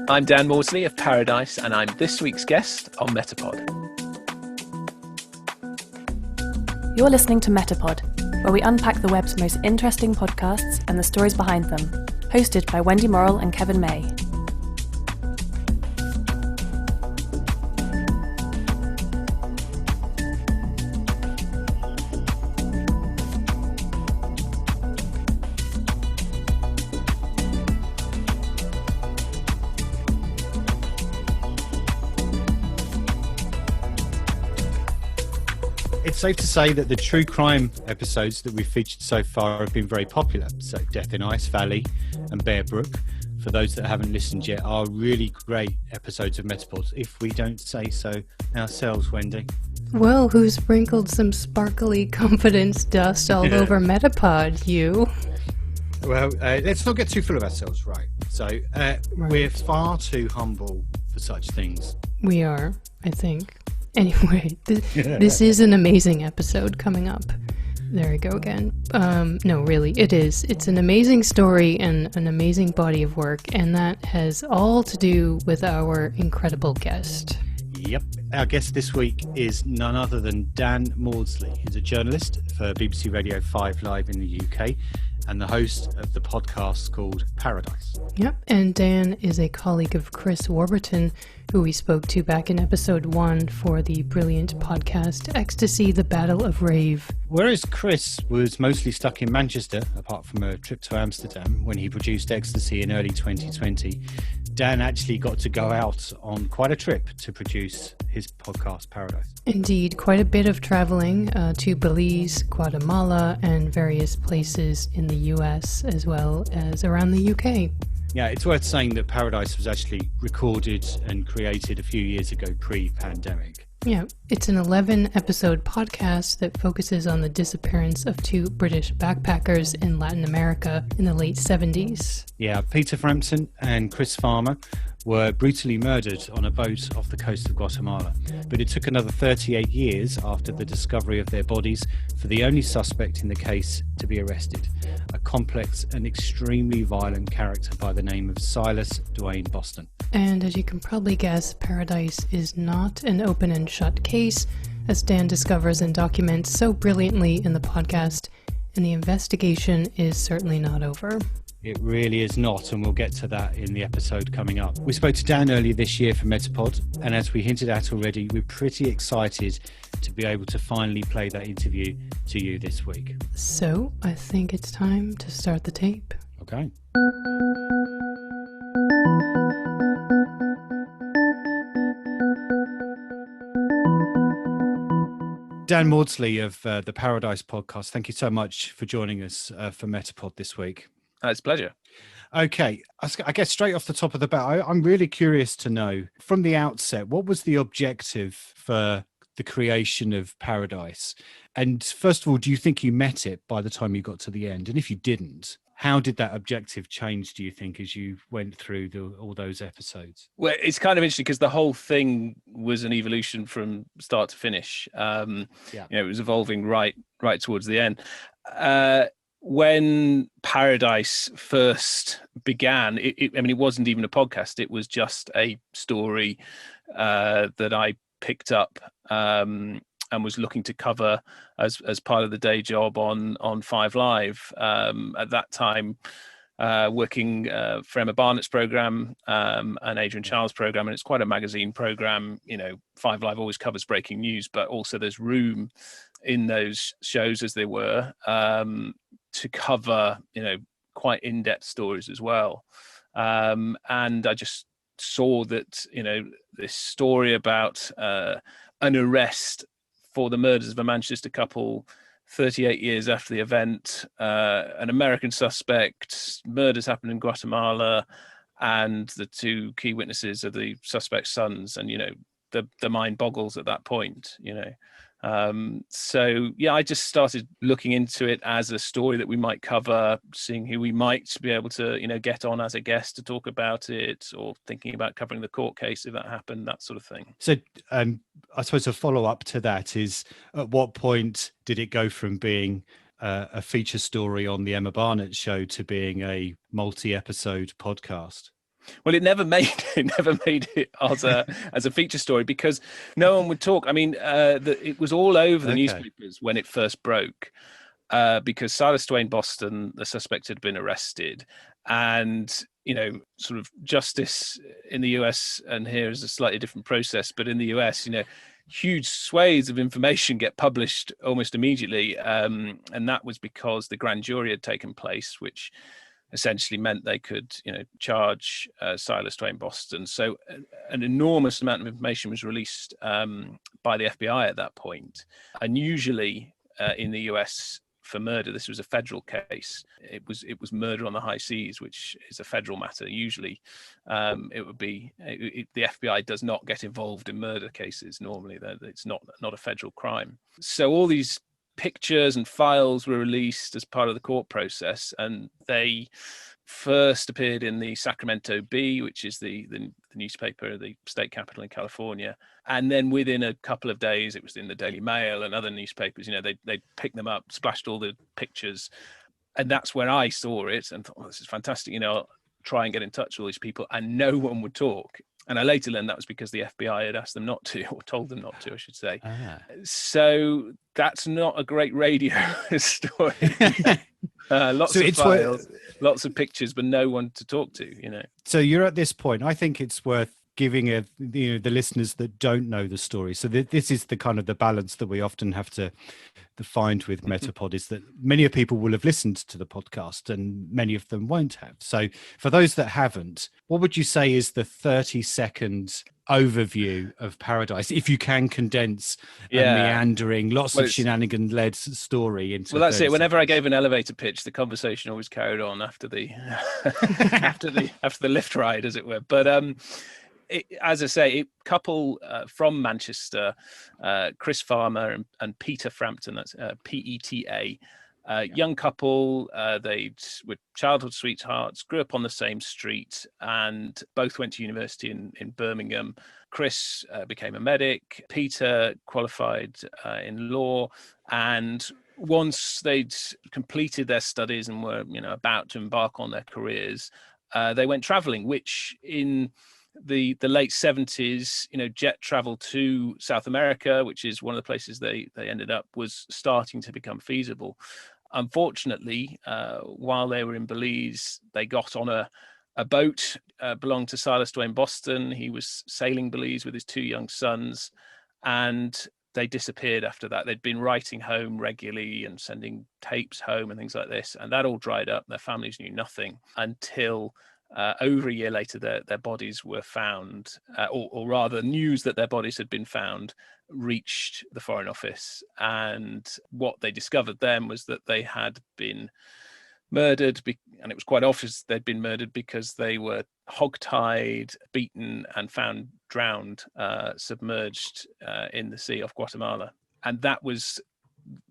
I'm Dan Maudsley of Paradise, and I'm this week's guest on MetaPod. You're listening to MetaPod, where we unpack the web's most interesting podcasts and the stories behind them. Hosted by Wendy Morrill and Kevin May. It's safe to say that the true crime episodes that we've featured so far have been very popular. So Death in Ice Valley and Bear Brook, for those that haven't listened yet, are really great episodes of MetaPod, if we don't say so ourselves, Wendy. Well, who sprinkled some sparkly confidence dust all over MetaPod, you? Well, let's not get too full of ourselves, right? So we're far too humble for such things. We are, I think. Anyway, this is an amazing episode coming up. There we go again. No, really, it is. It's an amazing story and an amazing body of work, and that has all to do with our incredible guest. Yep. Our guest this week is none other than Dan Maudsley. He's a journalist for BBC Radio 5 Live in the UK and the host of the podcast called Paradise. Yep, and Dan is a colleague of Chris Warburton, who we spoke to back in episode 1 for the brilliant podcast Ecstasy, the Battle of Rave. Whereas Chris was mostly stuck in Manchester, apart from a trip to Amsterdam when he produced Ecstasy in early 2020, Dan actually got to go out on quite a trip to produce his podcast Paradise. Indeed, quite a bit of traveling to Belize, Guatemala, and various places in the US as well as around the UK. Yeah, it's worth saying that Paradise was actually recorded and created a few years ago pre-pandemic. Yeah, it's an 11-episode podcast that focuses on the disappearance of 2 British backpackers in Latin America in the late 70s. Yeah, Peter Frampton and Chris Farmer were brutally murdered on a boat off the coast of Guatemala. But it took another 38 years after the discovery of their bodies for the only suspect in the case to be arrested, a complex and extremely violent character by the name of Silas Duane Boston. And as you can probably guess, Paradise is not an open and shut case, as Dan discovers and documents so brilliantly in the podcast, and the investigation is certainly not over. It really is not, and we'll get to that in the episode coming up. We spoke to Dan earlier this year for MetaPod, and as we hinted at already, we're pretty excited to be able to finally play that interview to you this week. So, I think it's time to start the tape. Okay. Dan Maudsley of the Paradise podcast, thank you so much for joining us for MetaPod this week. It's a pleasure. Okay, I guess straight off the top of the bat, I'm really curious to know, from the outset, what was the objective for the creation of Paradise? And first of all, do you think you met it by the time you got to the end? And if you didn't, how did that objective change, do you think, as you went through all those episodes? Well, it's kind of interesting because the whole thing was an evolution from start to finish. It was evolving right towards the end. When Paradise first began, it wasn't even a podcast. It was just a story that I picked up and was looking to cover as part of the day job on 5 Live. At that time, working for Emma Barnett's program and Adrian Charles' program, and it's quite a magazine program. 5 Live always covers breaking news, but also there's room in those shows, as they were, to cover quite in-depth stories as well. And I just saw that this story about an arrest for the murders of a Manchester couple 38 years after the event, an American suspect, murders happened in Guatemala, and the 2 key witnesses are the suspect's sons, and the mind boggles at that point. I just started looking into it as a story that we might cover, seeing who we might be able to get on as a guest to talk about it, or thinking about covering the court case if that happened, that sort of thing. So I suppose a follow-up to that is, at what point did it go from being a feature story on the Emma Barnett show to being a multi-episode podcast? Well, it never made it as a feature story because no one would talk. I mean, it was all over the newspapers when it first broke, because Silas Duane Boston, the suspect, had been arrested, and sort of justice in the US and here is a slightly different process, but in the US, huge swathes of information get published almost immediately, and that was because the grand jury had taken place, which essentially meant they could, charge Silas Duane Boston. So an enormous amount of information was released by the FBI at that point. And usually in the US for murder, this was a federal case. It was murder on the high seas, which is a federal matter. Usually it would be, the FBI does not get involved in murder cases normally. It's not a federal crime. So all these pictures and files were released as part of the court process, and they first appeared in the Sacramento Bee, which is the newspaper, the state capital in California, and then within a couple of days it was in the Daily Mail and other newspapers. They picked them up, splashed all the pictures, and that's where I saw it and thought, this is fantastic. I'll try and get in touch with all these people, and no one would talk. And I later learned that was because the FBI had asked them not to, or told them not to, I should say. So that's not a great radio story. Lots of files, lots of pictures, but no one to talk to, So you're at this point. I think it's worth giving the listeners that don't know the story. So this is the kind of the balance that we often have to find with MetaPod, is that many people will have listened to the podcast and many of them won't have. So for those that haven't, what would you say is the 30-second overview of Paradise, if you can condense a meandering, lots of shenanigan-led story into? Well, that's it. Whenever I gave an elevator pitch, the conversation always carried on after the after the lift ride, as it were. But as I say, a couple from Manchester, Chris Farmer and Peta Frampton, that's Peta, young couple, they were childhood sweethearts, grew up on the same street, and both went to university in Birmingham. Chris became a medic, Peta qualified in law, and once they'd completed their studies and were about to embark on their careers, they went traveling, which in the late 70s, jet travel to South America, which is one of the places they ended up, was starting to become feasible. Unfortunately, while they were in Belize, they got on a boat belonged to Silas Duane Boston. He was sailing Belize with his two young sons, and they disappeared after that. They'd been writing home regularly and sending tapes home and things like this, and that all dried up. Their families knew nothing until over a year later, their bodies were found, or rather news that their bodies had been found reached the Foreign Office. And what they discovered then was that they had been murdered, and it was quite obvious they'd been murdered because they were hogtied, beaten, and found drowned, submerged in the sea off Guatemala. And that was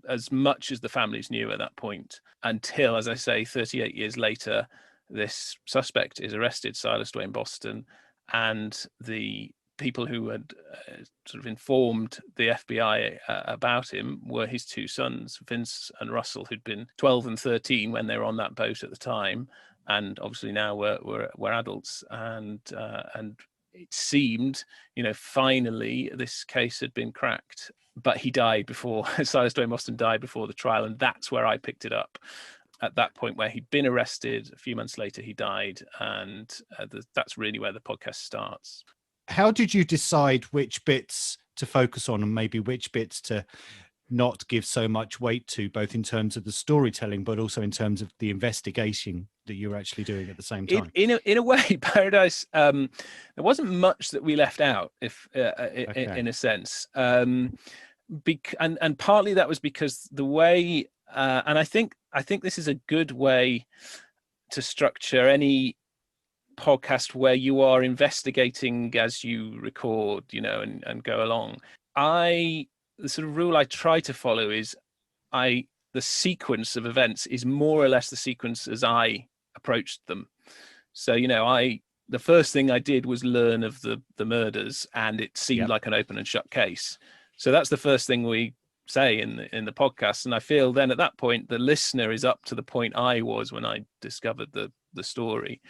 as much as the families knew at that point, until, as I say, 38 years later, this suspect is arrested, Silas Duane Boston, and the people who had sort of informed the FBI about him were his two sons, Vince and Russell, who'd been 12 and 13 when they were on that boat at the time, and obviously now were adults. And it seemed, finally this case had been cracked. But he died before, Silas Duane Boston died before the trial, and that's where I picked it up. At that point where he'd been arrested, a few months later he died, and that's really where the podcast starts. How did you decide which bits to focus on and maybe which bits to not give so much weight to, both in terms of the storytelling but also in terms of the investigation that you were actually doing at the same time? In a way, Paradise, there wasn't much that we left out, in a sense, and partly that was because the way, and I think this is a good way to structure any podcast where you are investigating as you record, and go along. The sort of rule I try to follow is the sequence of events is more or less the sequence as I approached them. So, the first thing I did was learn of the murders, and it seemed like an open and shut case. So that's the first thing we say in the podcast. And I feel then at that point, the listener is up to the point I was when I discovered the story.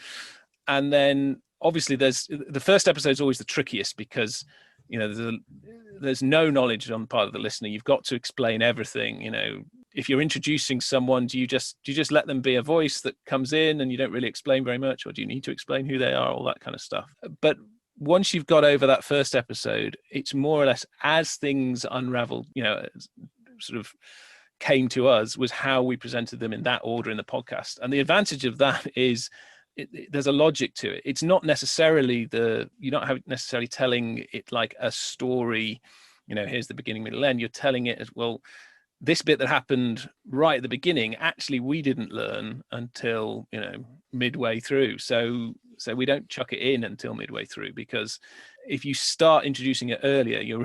And then obviously the first episode is always the trickiest because, you know, there's no knowledge on the part of the listener. You've got to explain everything. You know, if you're introducing someone, do you just let them be a voice that comes in and you don't really explain very much, or do you need to explain who they are, all that kind of stuff? But once you've got over that first episode, it's more or less as things unraveled, you know, sort of came to us, was how we presented them in that order in the podcast. And the advantage of that is there's a logic to it. It's not necessarily you're not necessarily telling it like a story, you know, here's the beginning, middle, end. You're telling it as, well, this bit that happened right at the beginning, actually we didn't learn until, you know, midway through. So we don't chuck it in until midway through, because if you start introducing it earlier, you're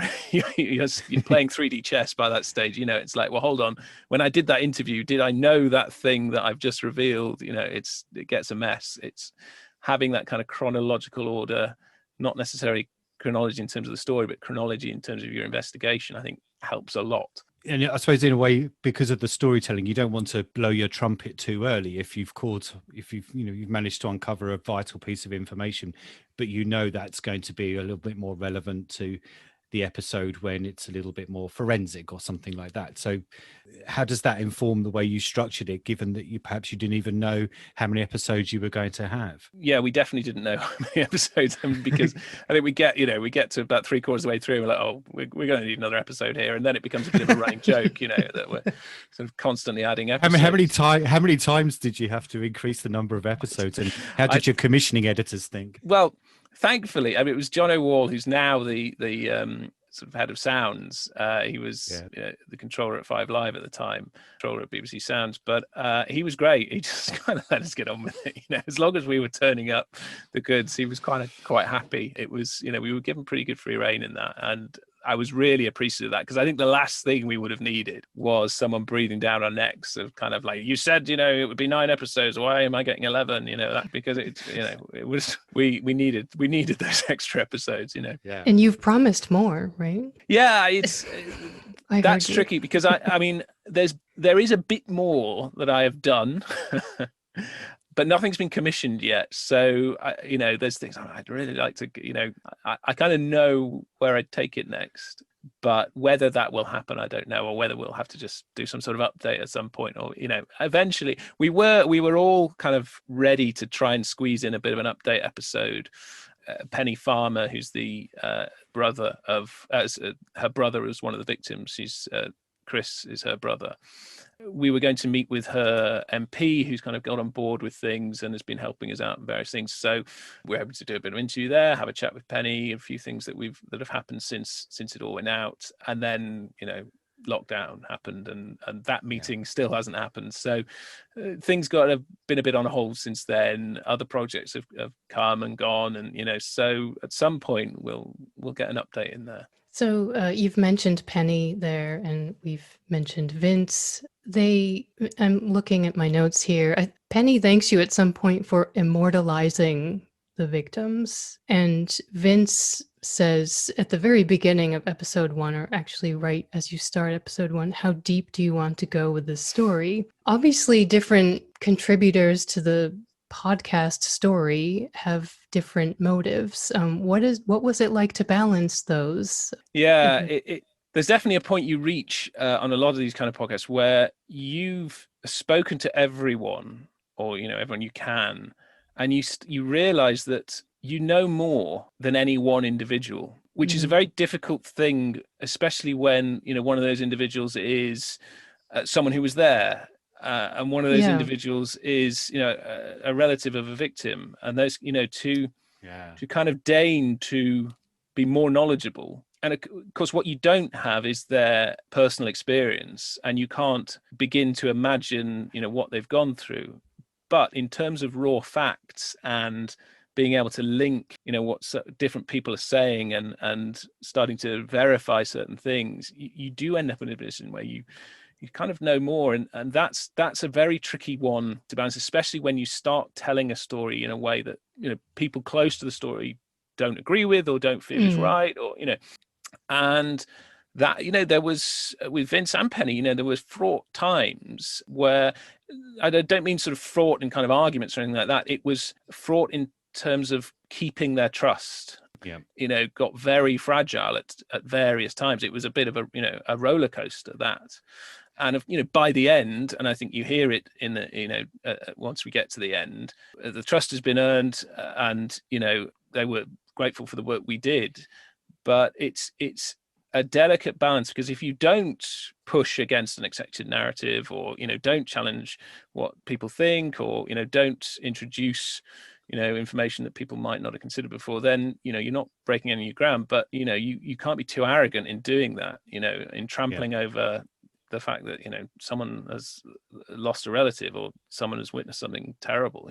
playing 3D chess by that stage. You know, it's like, well, hold on, when I did that interview, did I know that thing that I've just revealed? You know, it gets a mess. It's having that kind of chronological order, not necessarily chronology in terms of the story, but chronology in terms of your investigation, I think helps a lot. And I suppose in a way, because of the storytelling, you don't want to blow your trumpet too early if you've managed to uncover a vital piece of information, but you know that's going to be a little bit more relevant to the episode when it's a little bit more forensic or something like that. So how does that inform the way you structured it, given that you didn't even know how many episodes you were going to have? Yeah, we definitely didn't know how many episodes, because I think we get to about 3/4 of the way through, we're like, oh, we're going to need another episode here, and then it becomes a bit of a running joke, you know, that we're sort of constantly adding episodes. How many times did you have to increase the number of episodes, and how did your commissioning editors think? Well, thankfully, I mean, it was John O'Wall, who's now the sort of head of sounds. He was the controller at 5 Live at the time, controller at BBC Sounds, but he was great. He just kind of let us get on with it. You know, as long as we were turning up the goods, he was kind of quite happy. It was, you know, we were given pretty good free rein in that, and I was really appreciative of that, because I think the last thing we would have needed was someone breathing down our necks of kind of like, you said, you know, it would be 9 episodes. Why am I getting 11? You know, that because it's, you know, it was, we needed those extra episodes, you know. Yeah. And you've promised more, right? Yeah, that's tricky, because I mean, there is a bit more that I have done, but nothing's been commissioned yet. So, you know, there's things I'd really like to, you know, I kind of know where I'd take it next, but whether that will happen, I don't know, or whether we'll have to just do some sort of update at some point, or, you know, eventually we were all kind of ready to try and squeeze in a bit of an update episode. Penny Farmer, who's the brother of, her brother was one of the victims. Chris is her brother. We were going to meet with her MP, who's kind of got on board with things and has been helping us out in various things. So we're able to do a bit of interview there, have a chat with Penny, a few things that have happened since it all went out. And then, you know, lockdown happened, and that meeting still hasn't happened. So things have been a bit on hold since then. Other projects have come and gone, and, you know, so at some point we'll get an update in there. So you've mentioned Penny there, and we've mentioned Vince. I'm looking at my notes here. Penny thanks you at some point for immortalizing the victims. And Vince says at the very beginning of episode 1, or actually right as you start episode 1, how deep do you want to go with this story? Obviously, different contributors to the podcast story have different motives. What was it like to balance those? Yeah, there's definitely a point you reach on a lot of these kind of podcasts where you've spoken to everyone, or, you know, everyone you can, and you realize that you know more than any one individual, which is a very difficult thing, especially when, you know, one of those individuals is someone who was there. And one of those individuals is, you know, a relative of a victim, and those, you know, to kind of deign to be more knowledgeable. And of course, what you don't have is their personal experience, and you can't begin to imagine, you know, what they've gone through. But in terms of raw facts and being able to link, you know, what different people are saying and starting to verify certain things, you do end up in a position where you kind of know more, and that's a very tricky one to balance, especially when you start telling a story in a way that, you know, people close to the story don't agree with or don't feel is right, or, you know. And that, you know, there was with Vince and Penny, you know, there was fraught times where, I don't mean sort of fraught in kind of arguments or anything like that. It was fraught in terms of keeping their trust, Yeah. got very fragile at various times. It was a bit of a roller coaster, that. And by the end, and I think you hear it in the once we get to the end, the trust has been earned, and they were grateful for the work we did. But it's a delicate balance, because if you don't push against an accepted narrative, or don't challenge what people think, or don't introduce information that people might not have considered before, then you're not breaking any new ground. But you can't be too arrogant in doing that, in trampling over the fact that someone has lost a relative, or someone has witnessed something terrible.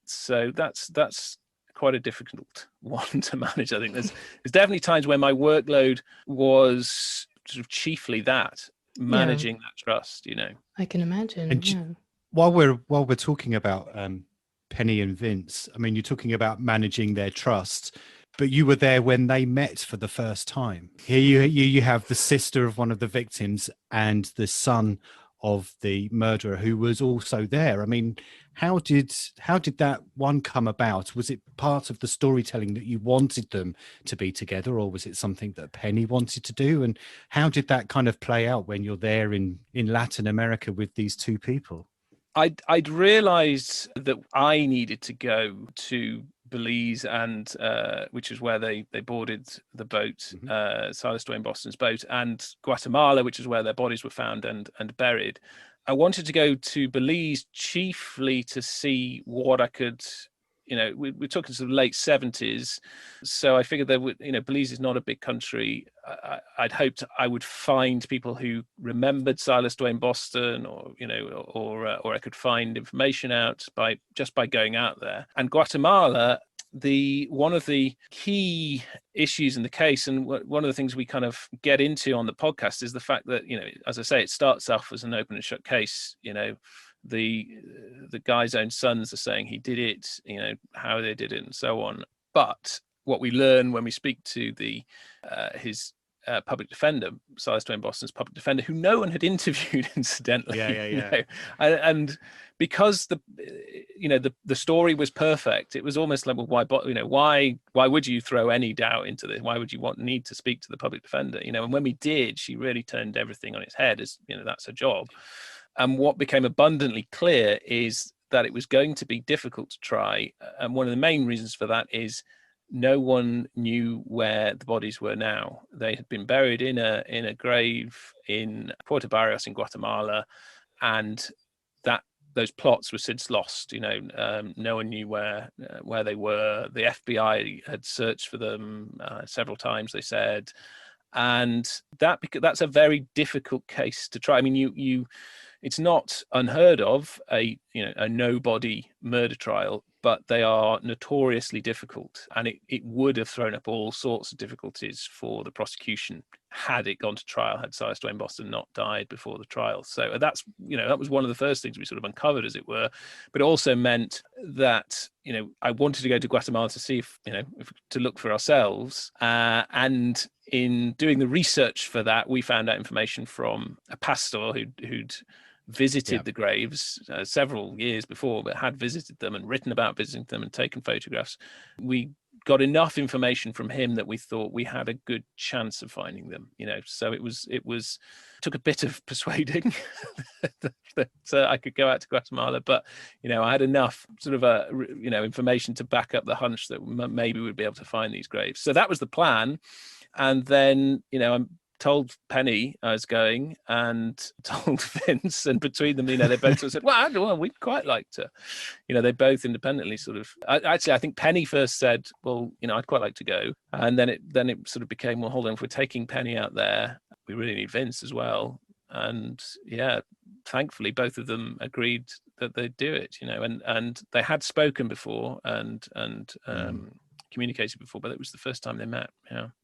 So that's quite a difficult one to manage. I think there's definitely times where my workload was sort of chiefly that, managing that trust. I can imagine. And while we're talking about Penny and Vince, I mean, you're talking about managing their trust, but you were there when they met for the first time. Here you have the sister of one of the victims and the son of the murderer who was also there. I mean, how did that one come about? Was it part of the storytelling that you wanted them to be together, or was it something that Penny wanted to do? And how did that kind of play out when you're there in Latin America with these two people? I'd realised that I needed to go to Belize, and which is where they boarded the boat, Silas Duane Boston's boat, and Guatemala, which is where their bodies were found and buried. I wanted to go to Belize chiefly to see what I could. We're talking sort of late 70s, so I figured there would, Belize is not a big country. I'd hoped I would find people who remembered Silas Duane Boston, or or I could find information out by going out there. And Guatemala, one of the key issues in the case, and one of the things we kind of get into on the podcast, is the fact that as I say, it starts off as an open and shut case. The guy's own sons are saying he did it, how they did it, and so on. But what we learn when we speak to his public defender, Silas Duane Boston's public defender, who no one had interviewed, incidentally. And because the story was perfect, it was almost like, well, why would you throw any doubt into this? Why would you need to speak to the public defender? And when we did, she really turned everything on its head, as that's her job. And what became abundantly clear is that it was going to be difficult to try. And one of the main reasons for that is no one knew where the bodies were now. They had been buried in a grave in Puerto Barrios in Guatemala, and those plots were since lost. No one knew where they were. The FBI had searched for them several times, they said, and that's a very difficult case to try. I mean, it's not unheard of, a no-body murder trial, but they are notoriously difficult, and it would have thrown up all sorts of difficulties for the prosecution had it gone to trial, had Silas Duane Boston not died before the trial. So that was one of the first things we sort of uncovered, as it were. But it also meant that I wanted to go to Guatemala to see if to look for ourselves, and in doing the research for that, we found out information from a pastor who'd visited the graves several years before, but had visited them and written about visiting them and taken photographs. We got enough information from him that we thought we had a good chance of finding them. So it took a bit of persuading that I could go out to Guatemala, but I had enough sort of information to back up the hunch that maybe we'd be able to find these graves. So that was the plan. And then I'm told Penny I was going, and told Vince, and between them, they both sort of said, well, we'd quite like to, they both independently sort of, I think Penny first said, well, I'd quite like to go. And then it sort of became, well, hold on, if we're taking Penny out there, we really need Vince as well. And thankfully both of them agreed that they'd do it, and they had spoken before and communicated before, but it was the first time they met.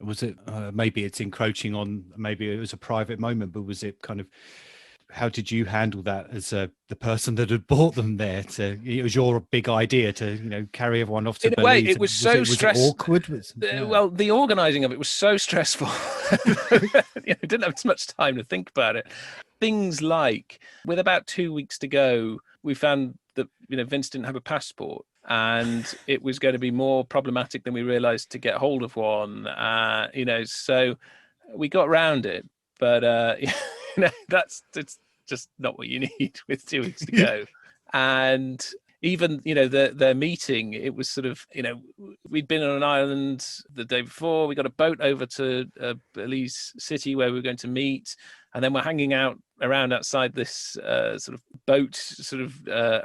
Was it maybe it's encroaching on, maybe it was a private moment, but was it kind of, how did you handle that as the person that had brought them there? It was your big idea to carry everyone off to Belize. In a way, it was so stressful. Awkward. Well, the organising of it was so stressful. Didn't have as much time to think about it. Things like, with about 2 weeks to go, we found that Vince didn't have a passport, and it was going to be more problematic than we realized to get hold of one. So we got around it, but it's just not what you need with 2 weeks to go. And even their meeting, it was sort of we'd been on an island the day before. We got a boat over to Belize City where we were going to meet, and then we're hanging out around outside this sort of boat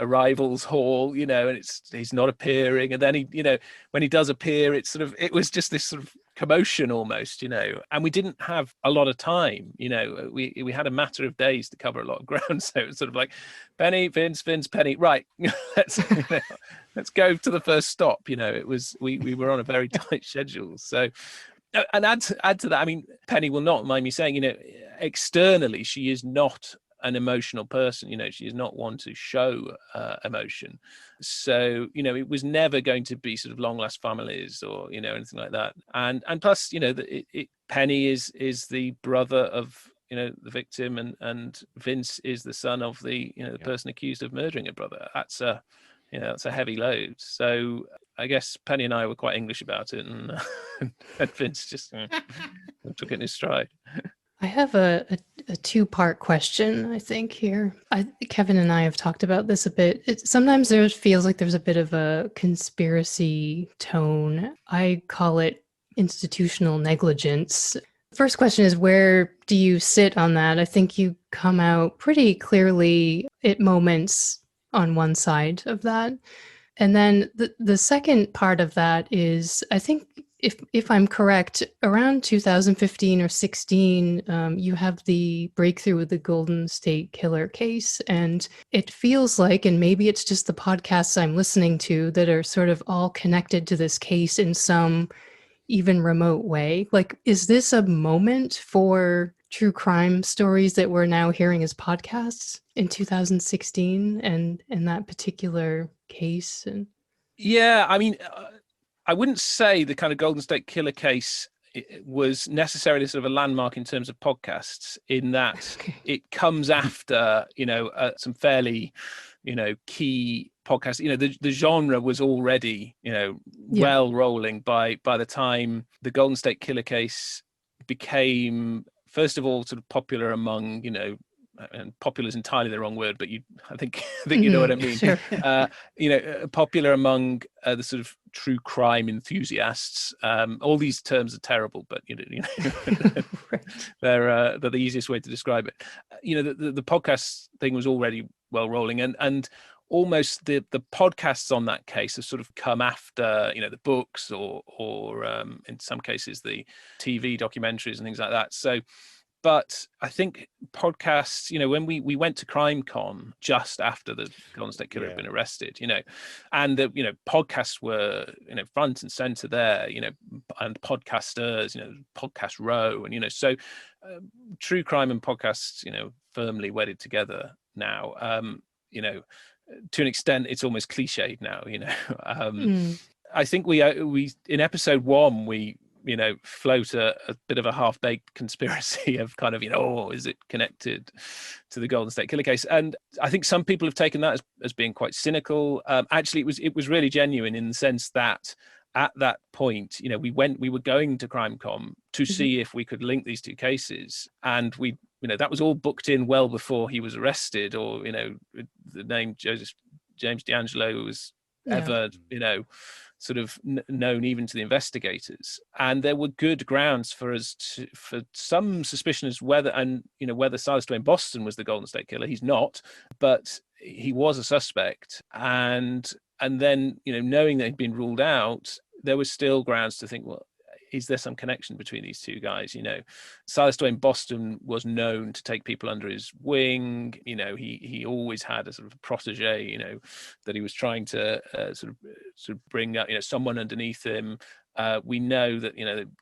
arrivals hall, and he's not appearing, and then when he does appear, it was just this sort of commotion almost, and we didn't have a lot of time. We had a matter of days to cover a lot of ground, so it was sort of like Penny, Vince, Penny, right, let's go to the first stop. It was we were on a very tight schedule. So, and add to that, I mean, Penny will not mind me saying, externally she is not an emotional person. She is not one to show emotion. So it was never going to be sort of long lost families or anything like that. And plus Penny is the brother of the victim, and Vince is the son of the the person accused of murdering a brother. That's a heavy load. So I guess Penny and I were quite English about it, and Vince just took it in his stride. I have a two-part question, I think, here. Kevin and I have talked about this a bit. Sometimes there feels like there's a bit of a conspiracy tone. I call it institutional negligence. First question is, where do you sit on that? I think you come out pretty clearly at moments on one side of that. And then the second part of that is, I think, if I'm correct, around 2015 or 16, you have the breakthrough with the Golden State Killer case. And it feels like, and maybe it's just the podcasts I'm listening to that are sort of all connected to this case in some even remote way. Like, is this a moment for true crime stories that we're now hearing as podcasts in 2016 and in that particular case? And yeah, I mean, I wouldn't say the kind of Golden State Killer case was necessarily sort of a landmark in terms of podcasts, in that it comes after some fairly key podcasts. The genre was already well rolling by the time the Golden State Killer case became, first of all, sort of popular among and popular is entirely the wrong word, but I think you know what I mean. Sure. Popular among the sort of true crime enthusiasts. All these terms are terrible, but Right. they're the easiest way to describe it. The podcast thing was already well rolling, and almost the podcasts on that case have sort of come after the books or in some cases the TV documentaries and things like that. So. But I think podcasts, when we went to CrimeCon just after the Golden State Killer had been arrested, and the podcasts were front and center there, and podcasters, podcast row, and so true crime and podcasts, firmly wedded together now. To an extent, it's almost cliched now. I think we in episode 1 we float a bit of a half-baked conspiracy of kind of, is it connected to the Golden State Killer case? And I think some people have taken that as being quite cynical. Actually, it was really genuine in the sense that at that point, we were going to CrimeCon to see if we could link these two cases, and that was all booked in well before he was arrested, or the name James D'Angelo was ever sort of known even to the investigators. And there were good grounds for some suspicion as whether Silas Duane Boston was the Golden State Killer. He's not, but he was a suspect. And then, knowing that he'd been ruled out, there was still grounds to think, well, is there some connection between these two guys? Silas Duane Boston was known to take people under his wing. He always had a sort of protege, that he was trying to sort of bring up, someone underneath him. We know that,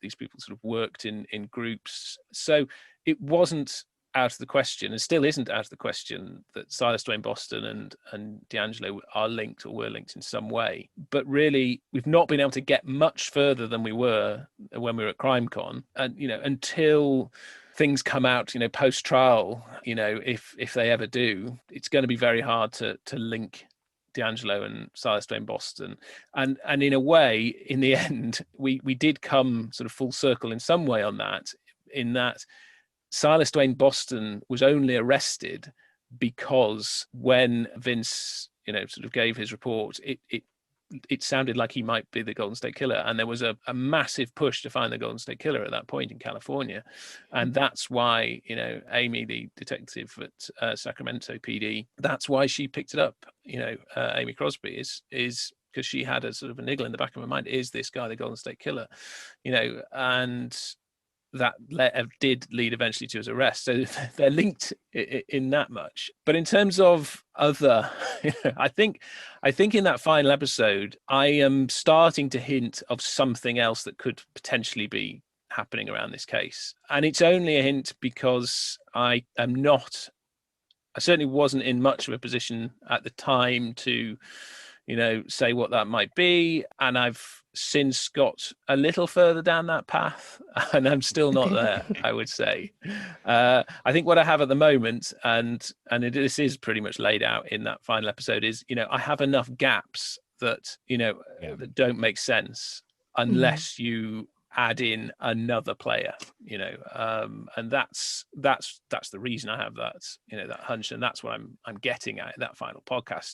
these people sort of worked in groups. So it wasn't out of the question, and still isn't out of the question, that Silas Duane Boston and D'Angelo are linked or were linked in some way. But really, we've not been able to get much further than we were when we were at CrimeCon, and until things come out, post trial, if they ever do, it's going to be very hard to link D'Angelo and Silas Duane Boston. And in a way, in the end, we did come sort of full circle in some way on that, in that Silas Duane Boston was only arrested because when Vince, sort of gave his report, it sounded like he might be the Golden State Killer. And there was a massive push to find the Golden State Killer at that point in California. And that's why, Amy, the detective at Sacramento PD, that's why she picked it up. Amy Crosby is because she had a sort of a niggle in the back of her mind. Is this guy the Golden State Killer? And that did lead eventually to his arrest. So they're linked in that much. But in terms of other, I think in that final episode, I am starting to hint of something else that could potentially be happening around this case. And it's only a hint because I certainly wasn't in much of a position at the time to, say what that might be. And I've since got a little further down that path, and I'm still not there, I would say. I think what I have at the moment, and this is pretty much laid out in that final episode, is, I have enough gaps that, that don't make sense unless you add in another player, and that's the reason I have that, that hunch, and that's what I'm getting at that final podcast.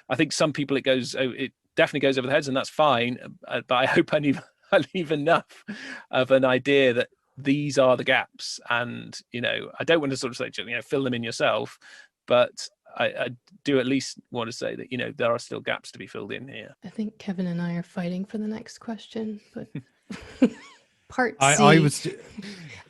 I think some people it definitely goes over their heads, and that's fine, but I hope I leave enough of an idea that these are the gaps, and I don't want to sort of say, fill them in yourself, but I do at least want to say that there are still gaps to be filled in here. I think Kevin and I are fighting for the next question, but part C.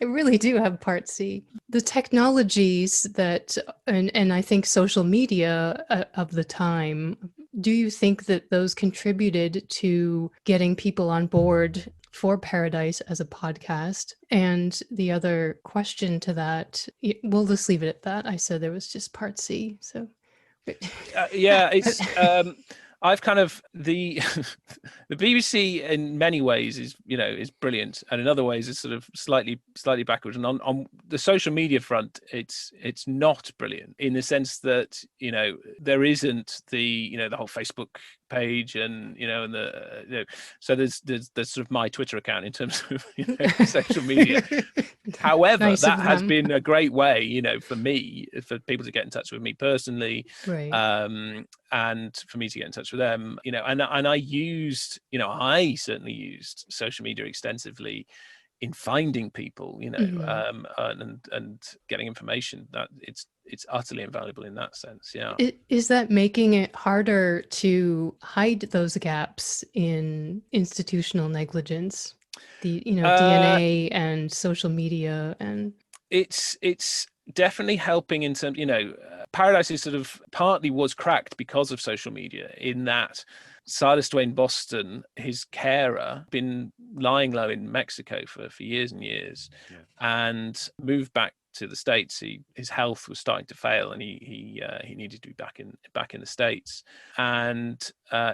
I really do have part C. The technologies that, and I think social media of the time, do you think that those contributed to getting people on board for Paradise as a podcast? And the other question to that, we'll just leave it at that. I said there was just part C. So it's I've kind of the BBC in many ways is brilliant, and in other ways it's sort of slightly backwards. And on the social media front, it's not brilliant in the sense that there isn't the the whole Facebook page and and the so there's sort of my Twitter account in terms of social media. However, nice that has been a great way for me, for people to get in touch with me personally, right. And for me to get in touch with them, and I used, I certainly used social media extensively in finding people, and getting information. That it's utterly invaluable in that sense. Yeah. Is that making it harder to hide those gaps in institutional negligence? The DNA and social media, and it's definitely helping in terms, Paradise is sort of partly was cracked because of social media, in that Silas Duane Boston, his carer, been lying low in Mexico for years and years, and moved back to the States. His health was starting to fail, and he needed to be back in the States. And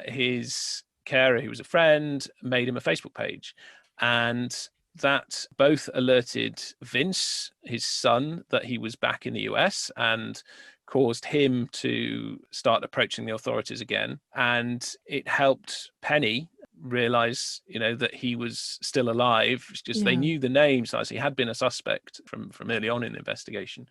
his carer, who was a friend, made him a Facebook page, and that both alerted Vince, his son, that he was back in the US, and caused him to start approaching the authorities again. And it helped Penny realize, that he was still alive. It's just they knew the name, so he had been a suspect from early on in the investigation.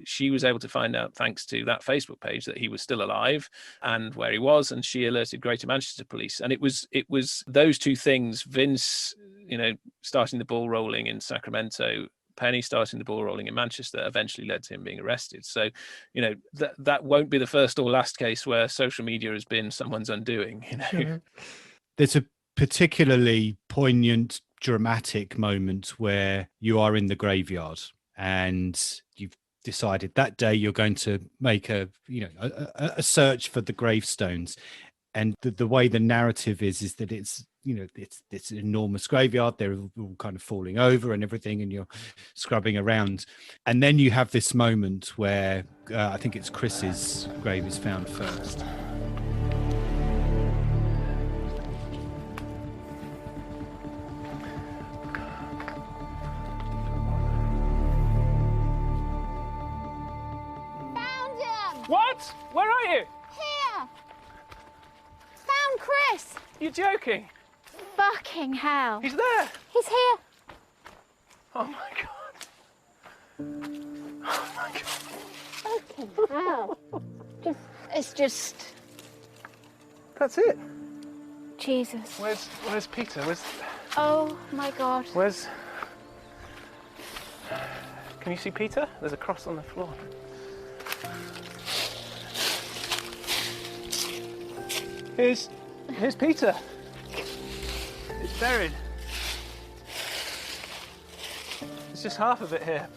She was able to find out, thanks to that Facebook page, that he was still alive and where he was, and she alerted Greater Manchester Police. And it was those two things, Vince, starting the ball rolling in Sacramento, Penny starting the ball rolling in Manchester, eventually led to him being arrested. So, that won't be the first or last case where social media has been someone's undoing. Sure. There's a particularly poignant, dramatic moment where you are in the graveyard and you've decided that day you're going to make a search for the gravestones. And the way the narrative is that it's an enormous graveyard. They're all kind of falling over and everything, and you're scrubbing around. And then you have this moment where I think it's Chris's grave is found first. Found him! What? Where are you? Here! Chris! You're joking? Fucking hell. He's there. He's here. Oh my god. Oh my god. Fucking hell. It's just... That's it. Jesus. Where's Peter? Oh my god. Can you see Peter? There's a cross on the floor. Here's Peter. It's buried. It's just half of it here.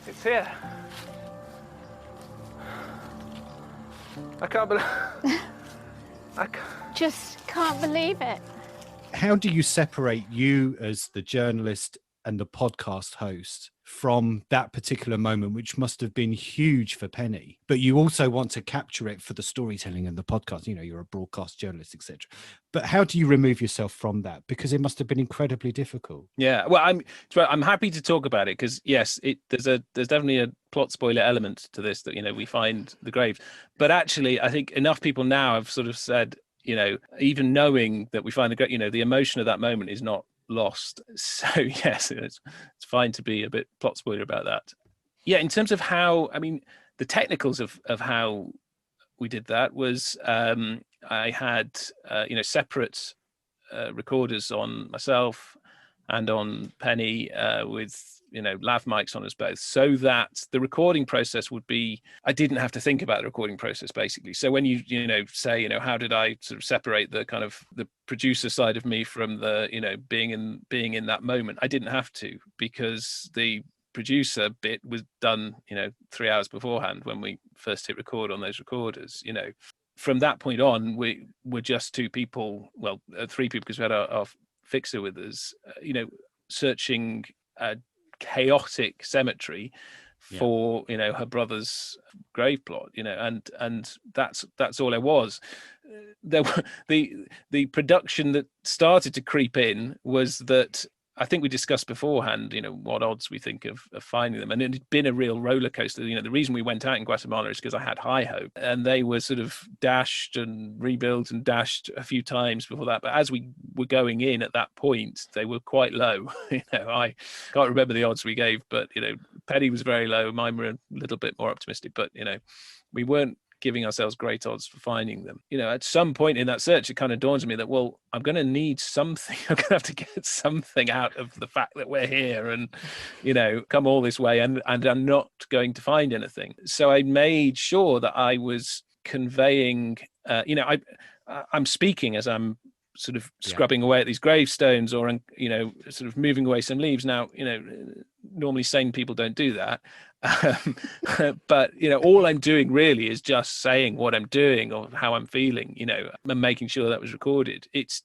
It's here. I can't believe. Just can't believe it. How do you separate you as the journalist and the podcast host from that particular moment, which must have been huge for Penny, but you also want to capture it for the storytelling and the podcast? You know, you're a broadcast journalist, etc. But how do you remove yourself from that? Because it must have been incredibly difficult. Yeah, well, I'm happy to talk about it because yes, there's definitely a plot spoiler element to this, that, you know, we find the grave. But actually, I think enough people now have sort of said, you know, even knowing that we find the grave, you know, the emotion of that moment is not lost. So yes, it's fine to be a bit plot spoiler about that. Yeah, in terms of how, I mean, the technicals of how we did that was I had separate recorders on myself and on Penny with, you know, lav mics on us both, so that the recording process would be, I didn't have to think about the recording process, basically. So when you know, say, you know, how did I sort of separate the kind of the producer side of me from the, you know, being in that moment, I didn't have to, because the producer bit was done, you know, 3 hours beforehand when we first hit record on those recorders. You know, from that point on, we were just two people, well, three people, because we had our fixer with us, you know, searching a chaotic cemetery for, you know, her brother's grave plot, you know, and that's all it was. There were the production that started to creep in was that I think we discussed beforehand, you know, what odds we think of finding them. And it had been a real roller coaster. You know, the reason we went out in Guatemala is because I had high hope, and they were sort of dashed and rebuilt and dashed a few times before that. But as we were going in at that point, they were quite low. You know, I can't remember the odds we gave, but, you know, Penny was very low. Mine were a little bit more optimistic, but, you know, we weren't giving ourselves great odds for finding them. You know, at some point in that search, it kind of dawns on me that, well, I'm going to need something. I'm going to have to get something out of the fact that we're here and, you know, come all this way and I'm not going to find anything. So I made sure that I was conveying, you know, I'm speaking as I'm sort of scrubbing away at these gravestones, or, you know, sort of moving away some leaves. Now, you know, normally sane people don't do that. But, you know, all I'm doing really is just saying what I'm doing or how I'm feeling, you know, and making sure that was recorded. It's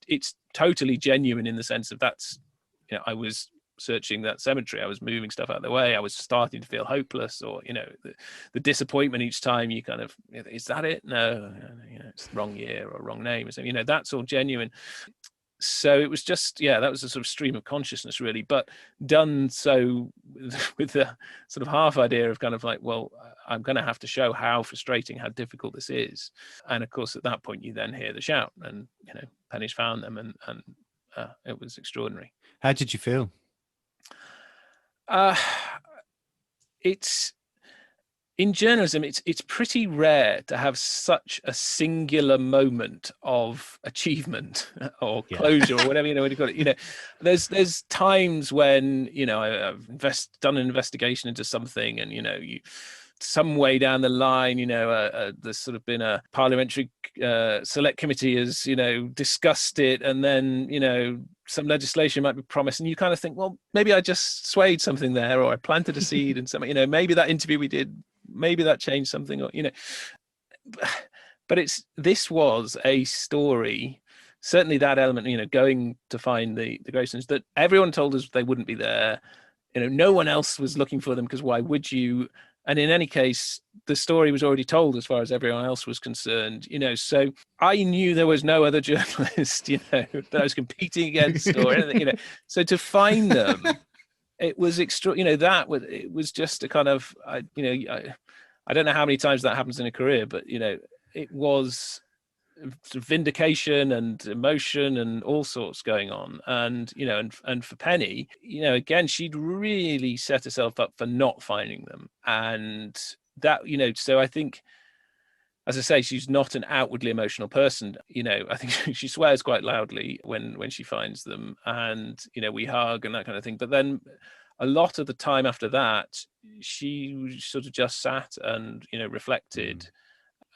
totally genuine in the sense of that's, you know, I was searching that cemetery, I was moving stuff out of the way, I was starting to feel hopeless, or, you know, the disappointment each time you kind of, is that it? No, you know, it's the wrong year or wrong name or something, you know, that's all genuine. So it was just, that was a sort of stream of consciousness, really, but done so with the sort of half idea of kind of like, well, I'm going to have to show how frustrating, how difficult this is. And of course, at that point, you then hear the shout, and, you know, Penny's found them, and it was extraordinary. How did you feel? It's in journalism, it's pretty rare to have such a singular moment of achievement or closure or whatever, you know, what you call it. You know, there's times when, you know, I've done an investigation into something, and, you know, some way down the line, you know, there's sort of been a parliamentary select committee has, you know, discussed it, and then, you know, some legislation might be promised, and you kind of think, well, maybe I just swayed something there, or I planted a seed and something, you know, maybe that interview we did, maybe that changed something, or, you know, but this was a story, certainly that element, you know, going to find the gravestones, that everyone told us they wouldn't be there, you know, no one else was looking for them, because why would you? And in any case, the story was already told as far as everyone else was concerned, you know, so I knew there was no other journalist, you know, that I was competing against or anything, you know, so to find them, it was extra, you know, it was just a kind of, I don't know how many times that happens in a career, but, you know, it was sort of vindication and emotion and all sorts going on. And, you know, and for Penny, you know, again, she'd really set herself up for not finding them. And that, you know, so I think, as I say, she's not an outwardly emotional person. You know, I think she swears quite loudly when she finds them, and, you know, we hug and that kind of thing. But then a lot of the time after that, she sort of just sat and, you know, reflected.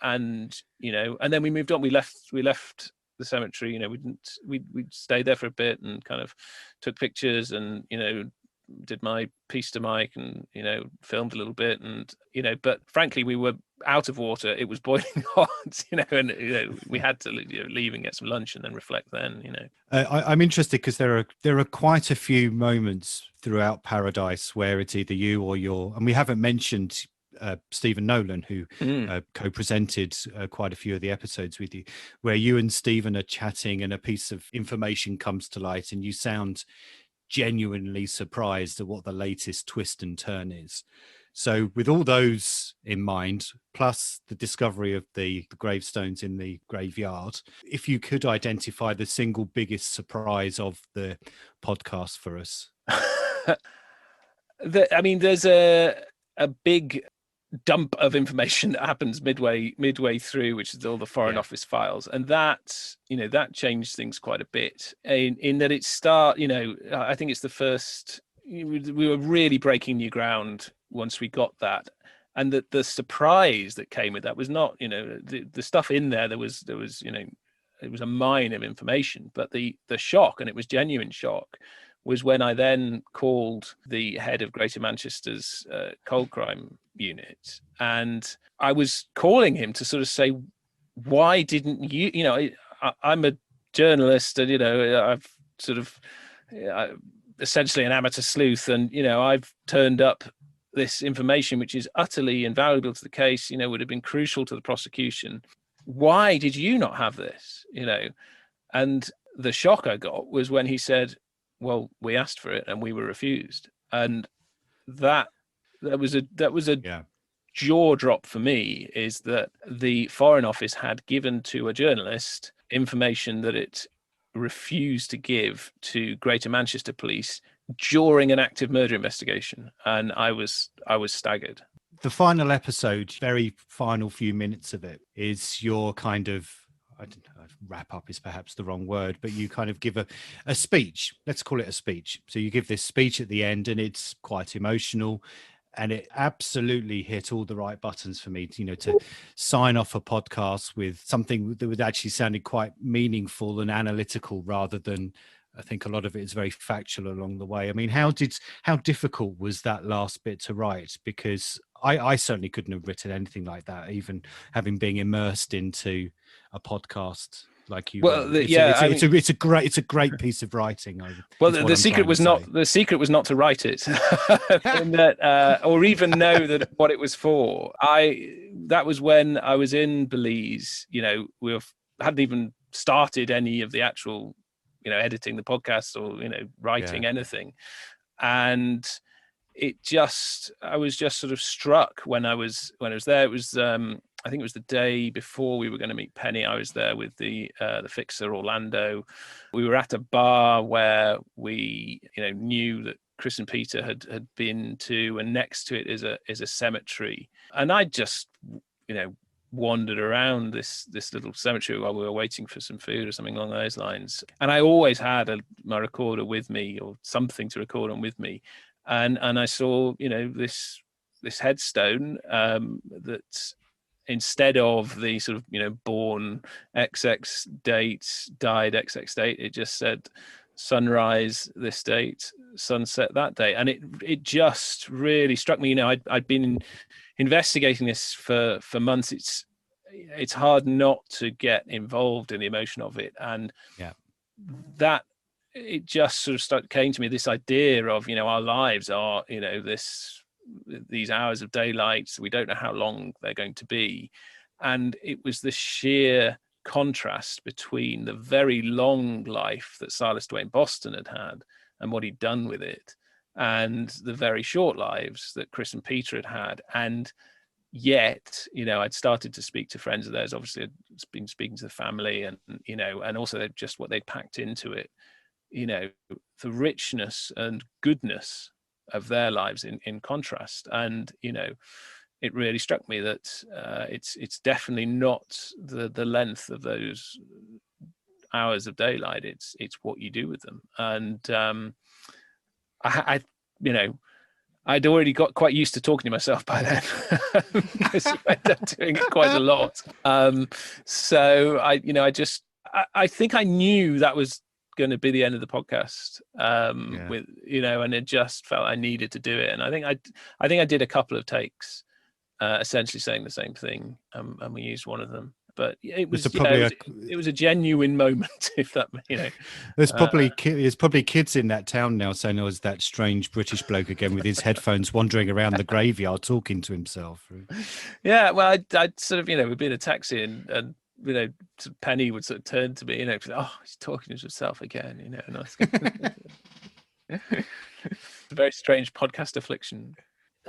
And, you know, and then we moved on. We left the cemetery. You know, we stayed there for a bit and kind of took pictures and, you know, did my piece to Mike and, you know, filmed a little bit. And, you know, but frankly, we were out of water. It was boiling hot, you know, and, you know, we had to, you know, leave and get some lunch and then reflect then, you know. I'm interested because there are quite a few moments throughout Paradise where it's either you or and we haven't mentioned Stephen Nolan, who co-presented quite a few of the episodes with you, where you and Stephen are chatting and a piece of information comes to light and you sound genuinely surprised at what the latest twist and turn is. So with all those in mind, plus the discovery of the gravestones in the graveyard, if you could identify the single biggest surprise of the podcast for us. I mean, there's a big dump of information that happens midway through, which is all the Foreign Office files, and that, you know, that changed things quite a bit in that you know, I think it's the first, we were really breaking new ground once we got that, and that the surprise that came with that was not, you know, the stuff in there was, you know, it was a mine of information, but the shock, and it was genuine shock, was when I then called the head of Greater Manchester's cold crime unit, and I was calling him to sort of say, why didn't you, you know, I'm a journalist and, you know, I've sort of essentially an amateur sleuth, and, you know, I've turned up this information which is utterly invaluable to the case, you know, would have been crucial to the prosecution. Why did you not have this, you know? And the shock I got was when he said, well, we asked for it and we were refused. And that was a jaw drop for me, is that the Foreign Office had given to a journalist information that it refused to give to Greater Manchester Police during an active murder investigation. And I was staggered. The final episode, very final few minutes of it, is your kind of, I don't know, wrap up is perhaps the wrong word, but you kind of give a speech. Let's call it a speech. So you give this speech at the end, and it's quite emotional, and it absolutely hit all the right buttons for me, you know, to sign off a podcast with something that would actually sounded quite meaningful and analytical, rather than, I think a lot of it is very factual along the way. I mean, how difficult was that last bit to write? Because I certainly couldn't have written anything like that, even having been immersed into a podcast like you. Well, it's a great piece of writing. Well, the secret was not to write it, and that, or even know that what it was for. That was when I was in Belize. You know, we hadn't even started any of the actual, you know, editing the podcast or, you know, writing anything, and I was just sort of struck when I was there. It was I think it was the day before we were going to meet Penny. I was there with the fixer Orlando. We were at a bar where we, you know, knew that Chris and Peta had been to, and next to it is a cemetery. And I just, you know, wandered around this little cemetery while we were waiting for some food or something along those lines. And I always had my recorder with me, or something to record on with me. And I saw, you know, this headstone that, instead of the sort of, you know, born XX date, died XX date, it just said sunrise this date, sunset that day. And it just really struck me. You know, I'd been investigating this for months. It's hard not to get involved in the emotion of it. And that, it just sort of came to me, this idea of, you know, our lives are, you know, these hours of daylight, so we don't know how long they're going to be. And it was the sheer contrast between the very long life that Silas Duane Boston had and what he'd done with it, and the very short lives that Chris and Peta had. And yet, I'd started to speak to friends of theirs. Obviously, I'd been speaking to the family, and and also just what they'd packed into it. The richness and goodness of their lives in contrast, and it really struck me that it's definitely not the length of those hours of daylight. It's what you do with them, and I I'd already got quite used to talking to myself by then because you end up doing it quite a lot. So I think I knew that was going to be the end of the podcast. With and it just felt I needed to do it, and I think I did a couple of takes, essentially saying the same thing, and we used one of them. But it was it was a genuine moment. If that there's probably kids in that town now saying, "Oh, is that strange British bloke again with his headphones wandering around the graveyard talking to himself?" Yeah, well, I'd sort of we'd be in a taxi and Penny would sort of turn to me, oh, he's talking to himself again, and I was it's a very strange podcast affliction.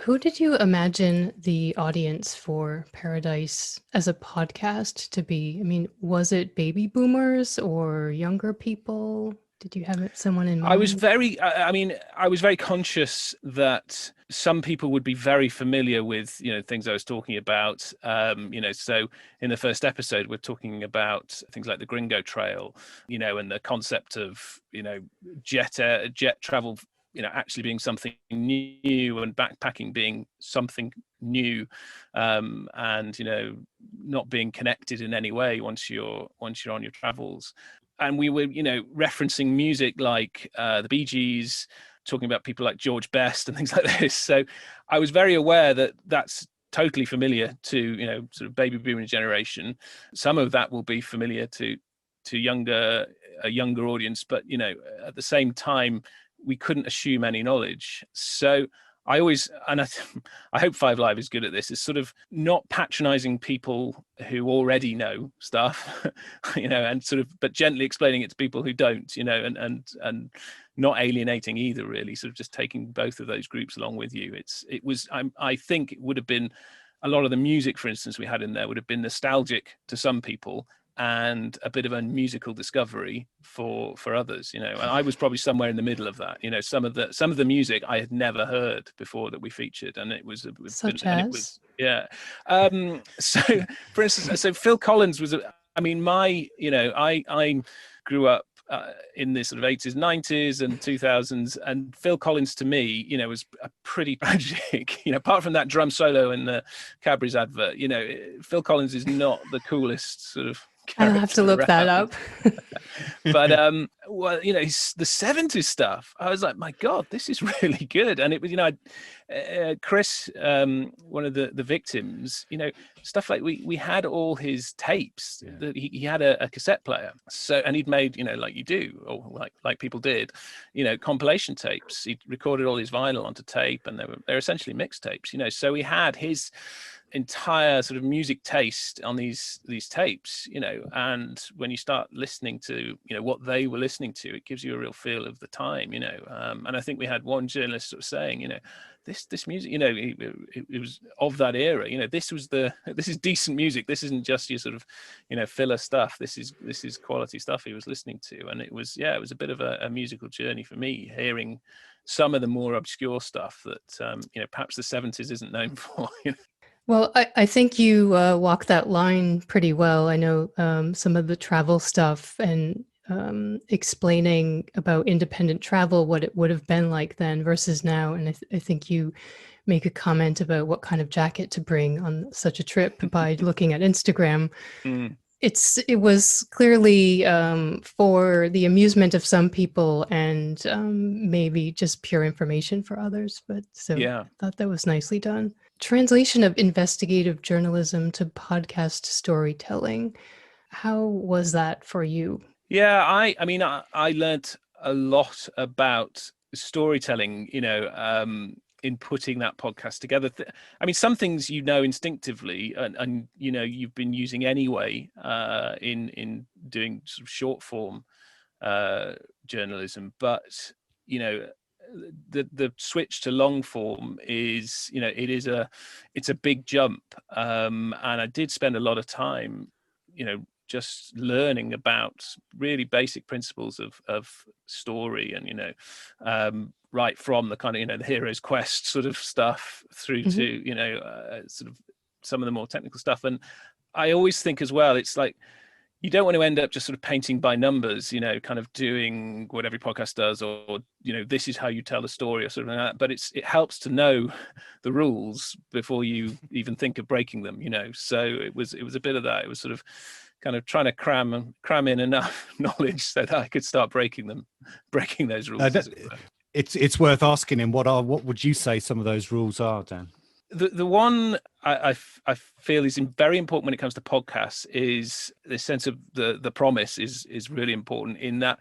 Who did you imagine the audience for Paradise as a podcast to be? I mean, was it baby boomers or younger people? Did you have someone in mind? I was very conscious that some people would be very familiar with, things I was talking about. So in the first episode, we're talking about things like the Gringo Trail, and the concept of, jet travel, actually being something new, and backpacking being something new, and not being connected in any way once you're on your travels. And we were referencing music like the Bee Gees, talking about people like George Best and things like this. So I was very aware that that's totally familiar to sort of baby boomer generation. Some of that will be familiar to a younger audience, but at the same time, we couldn't assume any knowledge. So I always, and I hope Five Live is good at this, is sort of not patronizing people who already know stuff, and sort of, but gently explaining it to people who don't, and not alienating either, really, sort of just taking both of those groups along with you. I think it would have been, a lot of the music, for instance, we had in there would have been nostalgic to some people, and a bit of a musical discovery for others, and I was probably somewhere in the middle of that. Some of the music I had never heard before that we featured, and it was so for instance, Phil Collins was I grew up in the sort of 80s, 90s and 2000s, and Phil Collins to me was a pretty tragic, apart from that drum solo in the Cadbury's advert, Phil Collins is not the coolest sort of I'll have to look around. that up. But well, the 70s stuff, I was like, my God, this is really good. And it was, Chris, one of the victims, stuff like we had all his tapes. That he had a cassette player, so, and he'd made, like you do, or like people did, compilation tapes. He recorded all his vinyl onto tape, and they're essentially mixtapes, so he had his entire sort of music taste on these tapes, and when you start listening to what they were listening to, it gives you a real feel of the time, and I think we had one journalist sort of saying, this music, it was of that era, this is decent music, this isn't just your sort of filler stuff, this is quality stuff he was listening to. And it was a bit of a musical journey for me, hearing some of the more obscure stuff that perhaps the 70s isn't known for. Well, I think you walk that line pretty well. I know some of the travel stuff and explaining about independent travel, what it would have been like then versus now. And I think you make a comment about what kind of jacket to bring on such a trip by looking at Instagram. Mm. It was clearly for the amusement of some people and maybe just pure information for others. But I thought that was nicely done. Translation of investigative journalism to podcast storytelling. How was that for you? Yeah, I learned a lot about storytelling, in putting that podcast together. Some things instinctively, and you've been using anyway in doing sort of short form journalism, but the switch to long form is, it's a big jump, and I did spend a lot of time, just learning about really basic principles of story, and right from the kind of the hero's quest sort of stuff through to sort of some of the more technical stuff. And I always think as well, it's like, you don't want to end up just sort of painting by numbers, kind of doing what every podcast does, or this is how you tell a story or something like that. But it helps to know the rules before you even think of breaking them, So it was a bit of that. It was sort of kind of trying to cram in enough knowledge so that I could start breaking those rules. It's worth asking him what would you say some of those rules are, Dan? The one I feel is very important when it comes to podcasts is the sense of the promise is really important, in that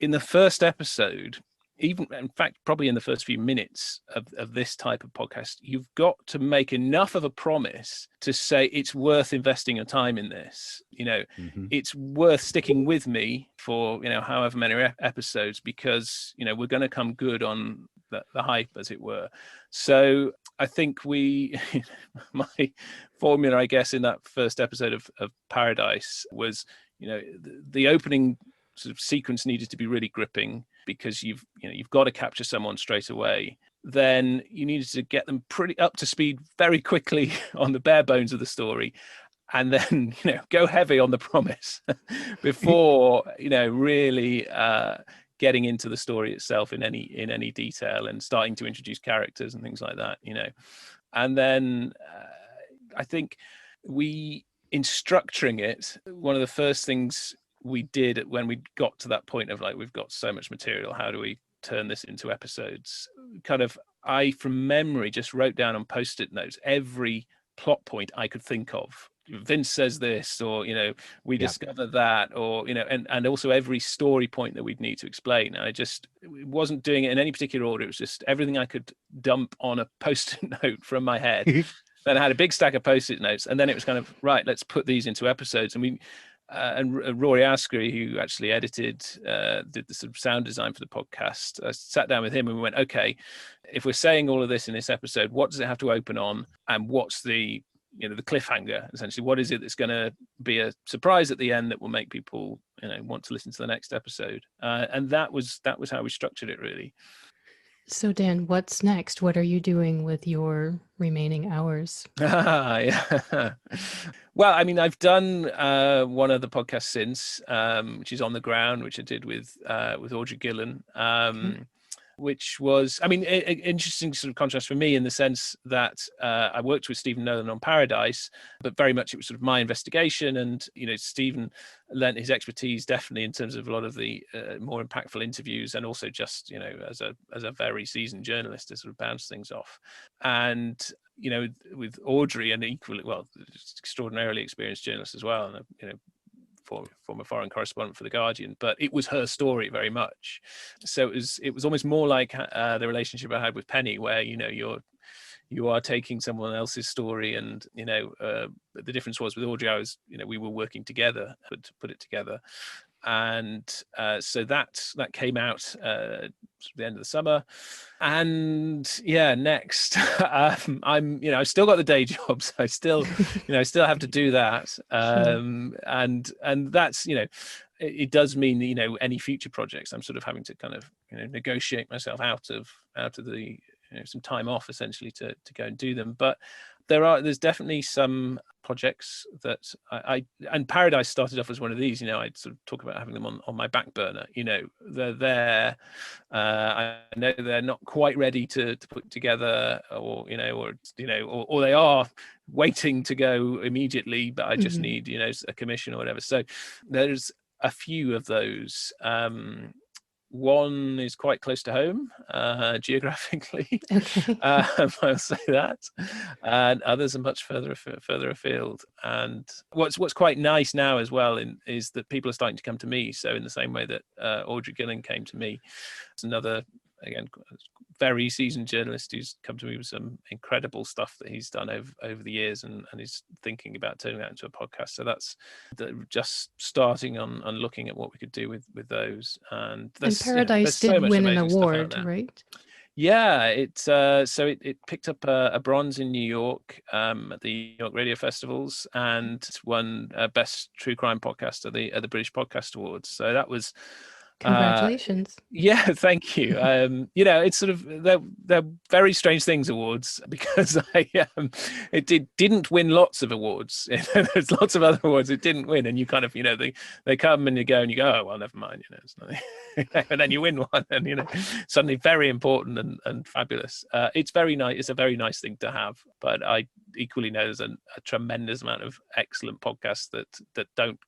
in the first episode, even in fact probably in the first few minutes of this type of podcast, you've got to make enough of a promise to say it's worth investing your time in this. It's worth sticking with me for however many episodes, because we're going to come good on the hype, as it were. So I think my formula, I guess, in that first episode of Paradise was, the opening sort of sequence needed to be really gripping, because you've got to capture someone straight away. Then you needed to get them pretty up to speed very quickly on the bare bones of the story, and then go heavy on the promise before really getting into the story itself in any detail, and starting to introduce characters and things like that. And then I think in structuring it, one of the first things we did when we got to that point of like, we've got so much material, how do we turn this into episodes? I from memory just wrote down on post-it notes every plot point I could think of. Vince says this, or we discover that, or and also every story point that we'd need to explain. I just wasn't doing it in any particular order. It was just everything I could dump on a post-it note from my head. Then I had a big stack of post-it notes, and then it was kind of, right, let's put these into episodes. And Rory Askery, who actually did the sort of sound design for the podcast, I sat down with him and we went, okay, if we're saying all of this in this episode, what does it have to open on, and what's the cliffhanger, essentially? What is it that's going to be a surprise at the end that will make people want to listen to the next episode? And that was how we structured it, really. So Dan, what's next? What are you doing with your remaining hours? Yeah. Well, I mean, I've done one of the podcasts since, which is On the Ground, which I did with Audrey Gillen. Which was, I mean, an interesting sort of contrast for me, in the sense that I worked with Stephen Nolan on Paradise, but very much it was sort of my investigation, and Stephen lent his expertise definitely in terms of a lot of the more impactful interviews, and also just as a very seasoned journalist to sort of bounce things off. And with Audrey, and equally, well, extraordinarily experienced journalist as well, and former foreign correspondent for The Guardian, but it was her story very much. So it was almost more like the relationship I had with Penny, where you are taking someone else's story, and the difference was with Audrey, we were working together to put it together. And so that came out at the end of the summer. And next, I've still got the day job, so I still have to do that. And that's it does mean any future projects, I'm sort of having to kind of negotiate myself out of the some time off, essentially, to go and do them. But there's definitely some projects that and Paradise started off as one of these. I'd sort of talk about having them on my back burner. They're there. I know they're not quite ready to put together, or they are waiting to go immediately, but I just need a commission or whatever. So there's a few of those. One is quite close to home geographically. Okay. I'll say that, and others are much further afield. And what's quite nice now as well is that people are starting to come to me. So in the same way that Audrey Gillen came to me, it's another, again, very seasoned journalist who's come to me with some incredible stuff that he's done over the years, and is thinking about turning that into a podcast. So that's just starting on looking at what we could do with those. And Paradise did win an award, right? Yeah, it picked up a bronze in New York at the New York Radio Festivals, and won Best True Crime Podcast at the British Podcast Awards. So that was Congratulations. Yeah, thank you. It's sort of they're very strange things, awards, because it didn't win lots of awards. There's lots of other awards it didn't win, and you kind of they come and you go oh well, never mind, it's nothing. And then you win one, and suddenly very important and fabulous. It's very nice. It's a very nice thing to have, but I equally know there's a tremendous amount of excellent podcasts that don't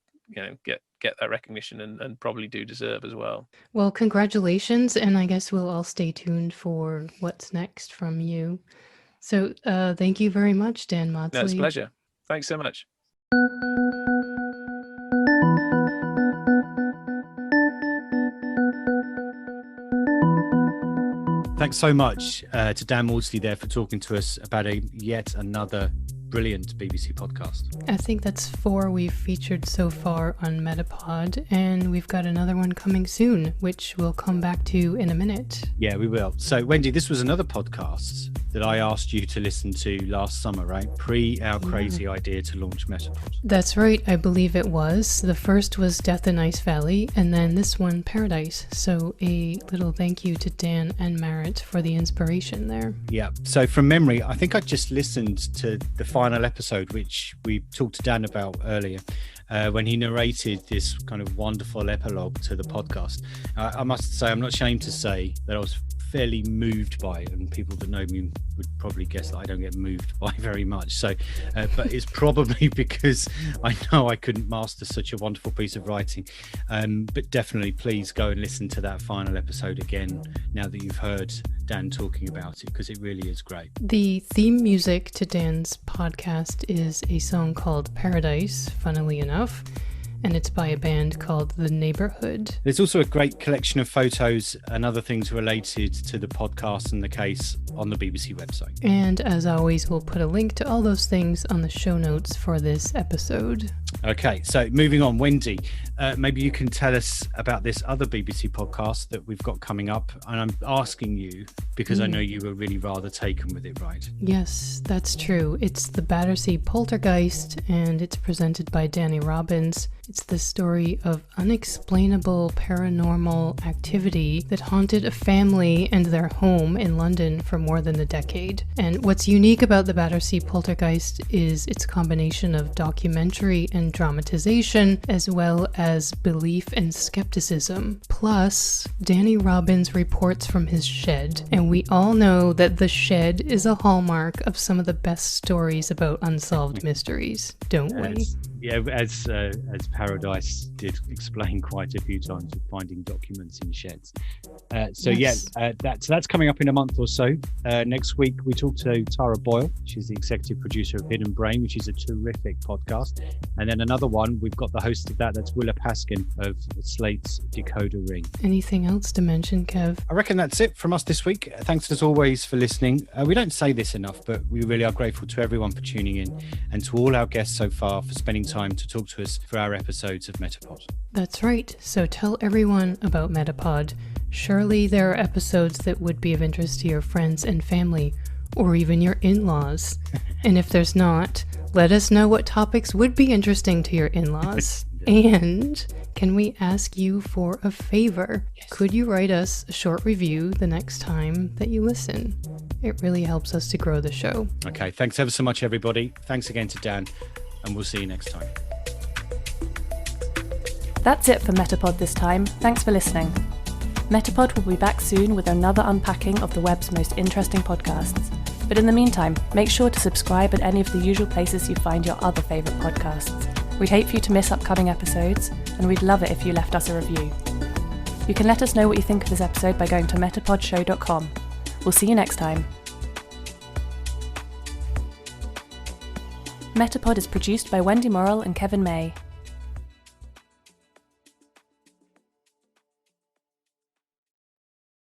get that recognition and probably do deserve as well. Well, congratulations, and I guess we'll all stay tuned for what's next from you. So thank you very much, Dan Maudsley. No, it's a pleasure. Thanks so much. Thanks so much to Dan Maudsley there for talking to us about yet another brilliant BBC podcast. I think that's 4 we've featured so far on MetaPod, and we've got another one coming soon, which we'll come back to in a minute. Yeah, we will. So, Wendy, this was another podcast that I asked you to listen to last summer, right? Pre our crazy idea to launch MetaPod. That's right, I believe it was. The first was Death in Ice Valley, and then this one, Paradise. So a little thank you to Dan and Merritt for the inspiration there. Yeah, so from memory, I think I just listened to the final episode, which we talked to Dan about earlier, when he narrated this kind of wonderful epilogue to the podcast. I must say, I'm not ashamed to say that I was fairly moved by it, and people that know me would probably guess that I don't get moved by very much. So, but it's probably because I know I couldn't master such a wonderful piece of writing. But definitely, please go and listen to that final episode again now that you've heard Dan talking about it, because it really is great. The theme music to Dan's podcast is a song called Paradise, funnily enough, and it's by a band called The Neighborhood. There's also a great collection of photos and other things related to the podcast and the case on the BBC website. And as always, we'll put a link to all those things on the show notes for this episode. Okay, so moving on, Wendy, maybe you can tell us about this other BBC podcast that we've got coming up. And I'm asking you because I know you were really rather taken with it, right? Yes, that's true. It's the Battersea Poltergeist, and it's presented by Danny Robbins. It's the story of unexplainable paranormal activity that haunted a family and their home in London for more than a decade. And what's unique about the Battersea Poltergeist is its combination of documentary and dramatization, as well as belief and skepticism. Plus, Danny Robbins reports from his shed, and we all know that the shed is a hallmark of some of the best stories about unsolved mysteries, don't we? Yeah, as Paradise did explain quite a few times with finding documents in sheds. That's coming up in a month or so. Next week, we talk to Tara Boyle. She's the executive producer of Hidden Brain, which is a terrific podcast. And then another one, we've got the host of that's Willa Paskin of Slate's Decoder Ring. Anything else to mention, Kev? I reckon that's it from us this week. Thanks as always for listening. We don't say this enough, but we really are grateful to everyone for tuning in, and to all our guests so far for spending time to talk to us for our episodes of MetaPod. That's right. So tell everyone about MetaPod. Surely there are episodes that would be of interest to your friends and family, or even your in-laws. And if there's not, let us know what topics would be interesting to your in-laws. And can we ask you for a favor? Yes. Could you write us a short review the next time that you listen? It really helps us to grow the show. Okay, thanks ever so much, everybody. Thanks again to Dan, and we'll see you next time. That's it for MetaPod this time. Thanks for listening. MetaPod will be back soon with another unpacking of the web's most interesting podcasts. But in the meantime, make sure to subscribe at any of the usual places you find your other favourite podcasts. We'd hate for you to miss upcoming episodes, and we'd love it if you left us a review. You can let us know what you think of this episode by going to metapodshow.com. We'll see you next time. MetaPod is produced by Wendy Morrill and Kevin May.